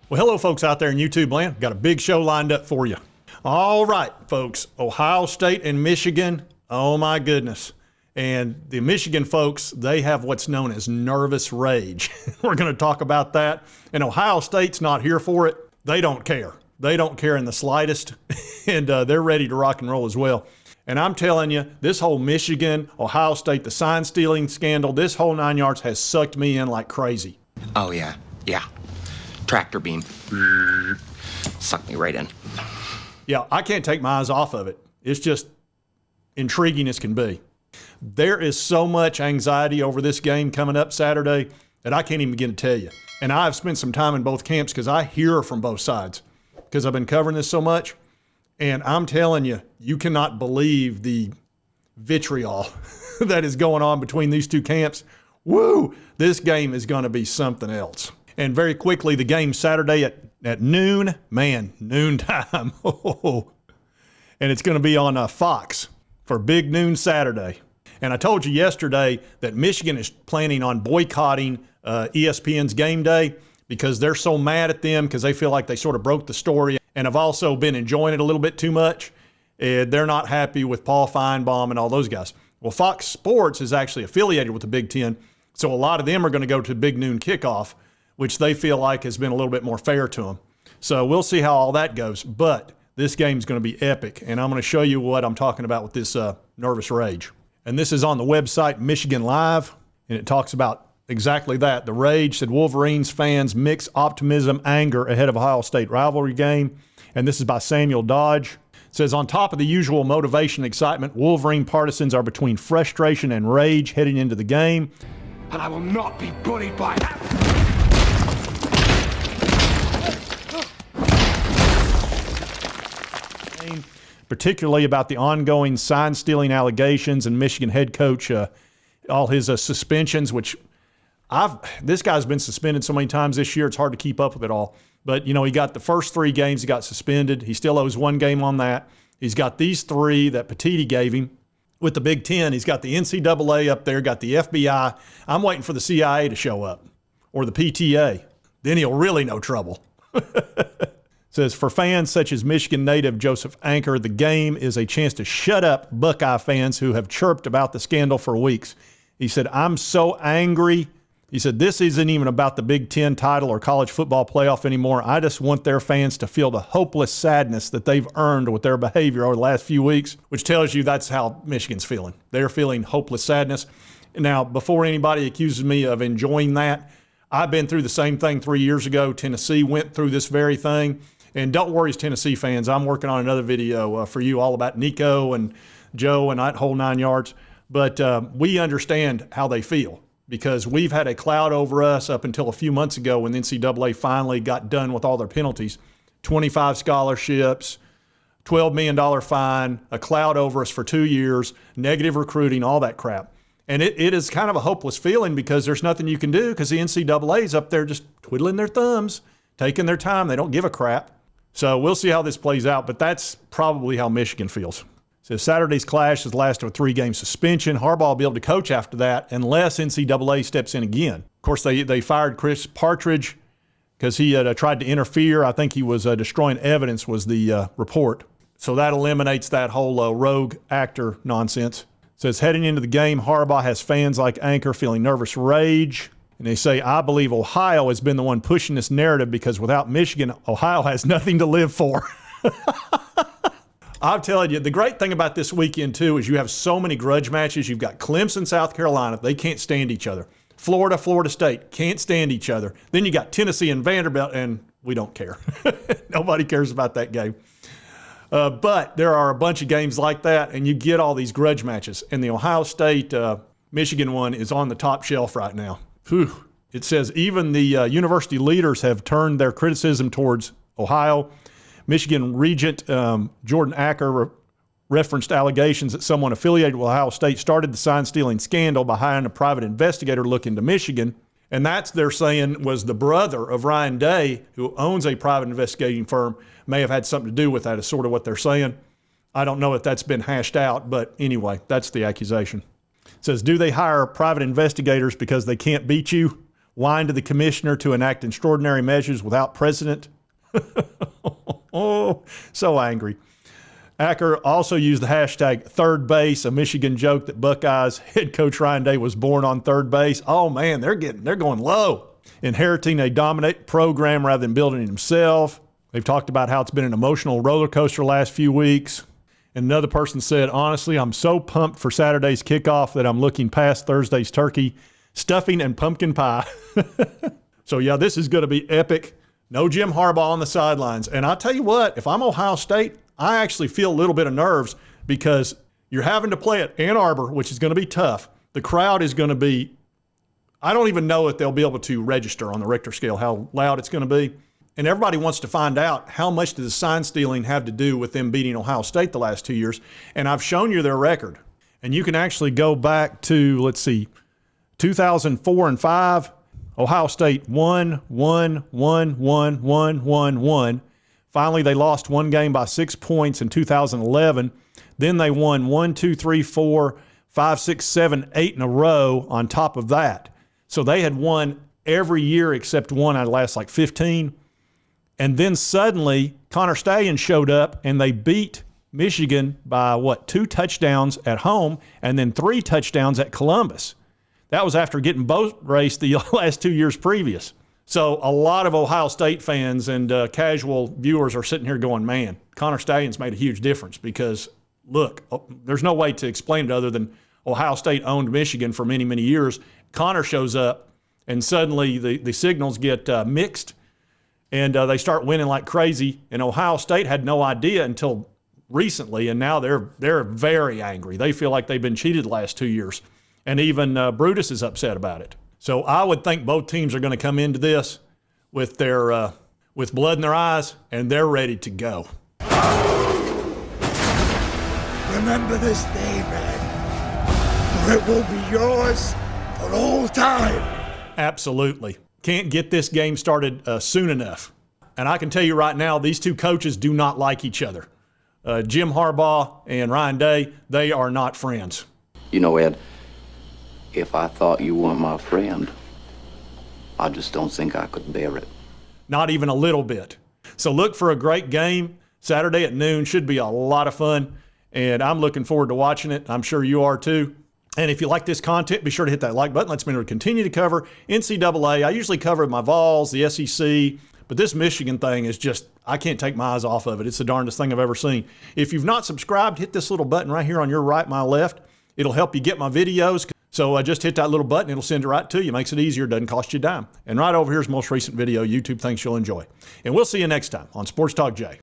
Well, hello, folks out there in YouTube land. Got a big show lined up for you. All right, folks, Ohio State and Michigan. Oh, my goodness. And the Michigan folks, they have what's known as nervous rage. We're going to talk about that. And Ohio State's not here for it. They don't care. They don't care in the slightest. And they're ready to rock and roll as well. And I'm telling you, this whole Michigan, Ohio State, the sign stealing scandal, this whole 9 yards has sucked me in like crazy. Oh, yeah. Tractor beam. Sucked me right in. Yeah, I can't take my eyes off of it. It's just intriguing as can be. There is so much anxiety over this game coming up Saturday that I can't even begin to tell you. And I've spent some time in both camps because I hear from both sides because I've been covering this so much. And I'm telling you, you cannot believe the vitriol that is going on between these two camps. Woo! This game is going to be something else. And very quickly, the game Saturday at noon. Man, noon time. And it's going to be on Fox for Big Noon Saturday. And I told you yesterday that Michigan is planning on boycotting ESPN's Game Day because they're so mad at them because they feel like they sort of broke the story and have also been enjoying it a little bit too much. They're not happy with Paul Feinbaum and all those guys. Well, Fox Sports is actually affiliated with the Big Ten, so a lot of them are going to go to Big Noon Kickoff, which they feel like has been a little bit more fair to them. So we'll see how all that goes. But this game is going to be epic, and I'm going to show you what I'm talking about with this nervous rage. And this is on the website Michigan Live, and it talks about exactly that. The rage said Wolverines fans mix optimism, anger ahead of Ohio State rivalry game. And this is by Samuel Dodge. It says, on top of the usual motivation and excitement, Wolverine partisans are between frustration and rage heading into the game. And I will not be bullied by that. Particularly about the ongoing sign-stealing allegations and Michigan head coach, all his suspensions, which this guy's been suspended so many times this year, it's hard to keep up with it all. But, you know, he got the first 3 games he got suspended. He still owes 1 game on that. He's got these 3 that Petiti gave him. With the Big Ten, he's got the NCAA up there, got the FBI. I'm waiting for the CIA to show up, or the PTA. Then he'll really know trouble. Says, for fans such as Michigan native Joseph Anker, the game is a chance to shut up Buckeye fans who have chirped about the scandal for weeks. He said, I'm so angry. He said, this isn't even about the Big Ten title or college football playoff anymore. I just want their fans to feel the hopeless sadness that they've earned with their behavior over the last few weeks, which tells you that's how Michigan's feeling. They're feeling hopeless sadness. Now, before anybody accuses me of enjoying that, I've been through the same thing 3 years ago. Tennessee went through this very thing. And don't worry, Tennessee fans, I'm working on another video for you all about Nico and Joe and that whole 9 yards. But we understand how they feel because we've had a cloud over us up until a few months ago when the NCAA finally got done with all their penalties. 25 scholarships, $12 million fine, a cloud over us for 2 years, negative recruiting, all that crap. And it is kind of a hopeless feeling because there's nothing you can do because the NCAA is up there just twiddling their thumbs, taking their time. They don't give a crap. So we'll see how this plays out, but that's probably how Michigan feels. So Saturday's clash has lasted a 3-game suspension. Harbaugh will be able to coach after that unless NCAA steps in again. Of course, they fired Chris Partridge because he had tried to interfere. I think he was destroying evidence was the report. So that eliminates that whole rogue actor nonsense. It says heading into the game, Harbaugh has fans like Anker feeling nervous rage. And they say, I believe Ohio has been the one pushing this narrative because without Michigan, Ohio has nothing to live for. I'm telling you, the great thing about this weekend, too, is you have so many grudge matches. You've got Clemson, South Carolina. They can't stand each other. Florida, Florida State can't stand each other. Then you got Tennessee and Vanderbilt, and we don't care. Nobody cares about that game. But there are a bunch of games like that, and you get all these grudge matches. And the Ohio State-Michigan one is on the top shelf right now. Whew. It says even the university leaders have turned their criticism towards Ohio. Michigan Regent Jordan Acker referenced allegations that someone affiliated with Ohio State started the sign-stealing scandal by hiring a private investigator to look into Michigan. And that's, they're saying, was the brother of Ryan Day, who owns a private investigating firm, may have had something to do with that, is sort of what they're saying. I don't know if that's been hashed out, but anyway, that's the accusation. It says, do they hire private investigators because they can't beat you? whined to the commissioner to enact extraordinary measures without precedent. Oh, so angry. Acker also used the hashtag third base, a Michigan joke that Buckeyes head coach Ryan Day was born on third base. Oh man, they're going low. Inheriting a dominant program rather than building it himself. They've talked about how it's been an emotional roller coaster last few weeks. And another person said, honestly, I'm so pumped for Saturday's kickoff that I'm looking past Thursday's turkey, stuffing, and pumpkin pie. So yeah, this is going to be epic. No Jim Harbaugh on the sidelines. And I'll tell you what, if I'm Ohio State, I actually feel a little bit of nerves because you're having to play at Ann Arbor, which is going to be tough. The crowd is going to be, I don't even know if they'll be able to register on the Richter scale how loud it's going to be. And everybody wants to find out how much does the sign stealing have to do with them beating Ohio State the last 2 years. And I've shown you their record. And you can actually go back to, let's see, 2004 and 5. Ohio State won. Finally, they lost one game by 6 points in 2011. Then they won 1, 2, 3, 4, 5, 6, 7, 8 in a row on top of that. So they had won every year except one out of the last like 15. And then suddenly Connor Stallion showed up and they beat Michigan by 2 touchdowns at home and then 3 touchdowns at Columbus. That was after getting boat raced the last 2 years previous. So a lot of Ohio State fans and casual viewers are sitting here going, man, Connor Stallion's made a huge difference because, look, there's no way to explain it other than Ohio State owned Michigan for many, many years. Connor shows up, and suddenly the signals get mixed, and they start winning like crazy. And Ohio State had no idea until recently, and now they're very angry. They feel like they've been cheated the last 2 years. And even Brutus is upset about it. So I would think both teams are going to come into this with their with blood in their eyes, and they're ready to go. Remember this day, man, or it will be yours for all time. Absolutely. Can't get this game started soon enough. And I can tell you right now, these two coaches do not like each other. Jim Harbaugh and Ryan Day, they are not friends. You know, Ed, if I thought you weren't my friend, I just don't think I could bear it. Not even a little bit. So look for a great game Saturday at noon. Should be a lot of fun, and I'm looking forward to watching it. I'm sure you are too. And if you like this content, be sure to hit that like button. Lets me know to continue to cover NCAA. I usually cover my Vols, the SEC, but this Michigan thing is just, I can't take my eyes off of it. It's the darndest thing I've ever seen. If you've not subscribed, hit this little button right here on your right, my left. It'll help you get my videos. So just hit that little button. It'll send it right to you. Makes it easier. Doesn't cost you a dime. And right over here is the most recent video YouTube thinks you'll enjoy. And we'll see you next time on Sports Talk Jay.